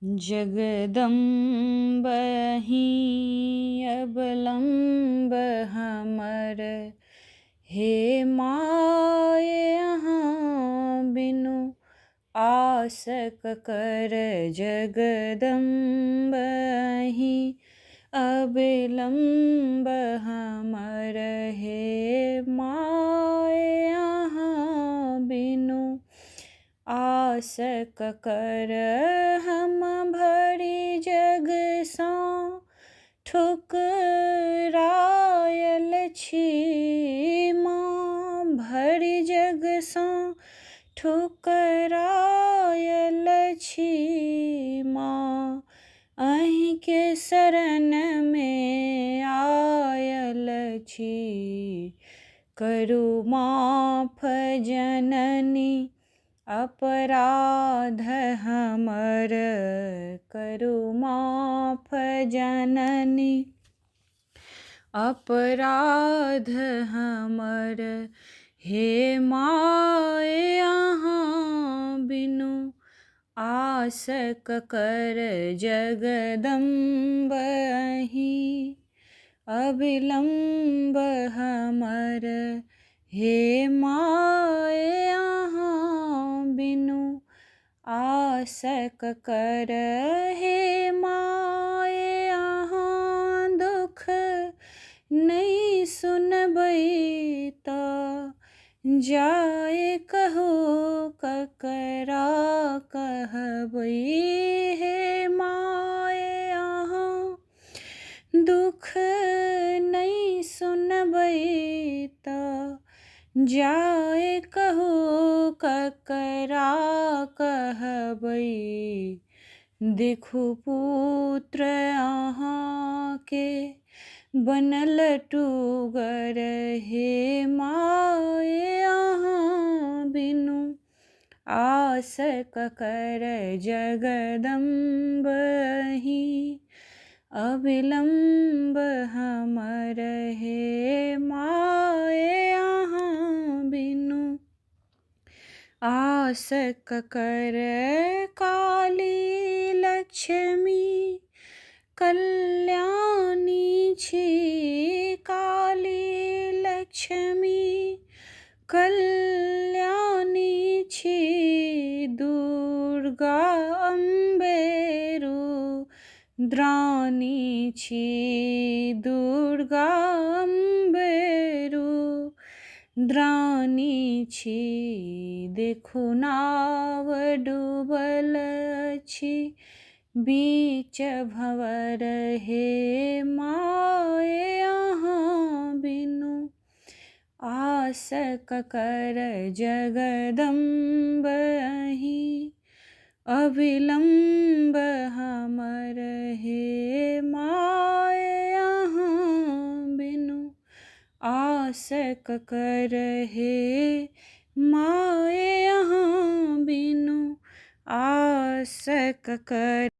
जगदम्बहि अवलम्ब हमर, hey my अहाँ बिनु आस ककर। जगदम्बहि अवलम्ब हमर, हे माय अहाँ बिनु आस ककर। हम भरि जग सँ ठुकरायल छी माँ, भरि जग सँ ठुकरायल छी माँ। अहिंके शरणमे आयल छी, करू माफ जननी अपराध हमर। करू माफ जननी अपराध हमर, हे माय अहाँ बिनु आस ककर। जगदम्बहि अविलम्ब हमर, हे माय अहाँ बिनु आस ककर। हे माय अहाँ दुख नहि सुनबै तऽ जाय कहू ककरा कहबै। हे माय अहाँ दुख नहि सुनबै तऽ जाय कहू ककरा कहबै। देखू पुत्र अहाँके बनल टुगर, हे माय अहाँ बिनु आस ककर। जगदम्बहि अविलम्ब हमर, हे माय अहाँ बिनु आस ककर। काली लक्ष्मी कल्याणी छी, काली लक्ष्मी कल्याणी छी। दुर्गा अम्बे रुद्राणी छी, दुर्गा अम्बे रुद्राणी छी। देखू नाव डूबल अछि बीच भंवर, हे माय अहाँ बिनु आस ककर। जगदम्बहि अविलम्ब हमर, हे माय अहाँ बिनु आस ककर। हे माय अहाँ बिनु आस ककर।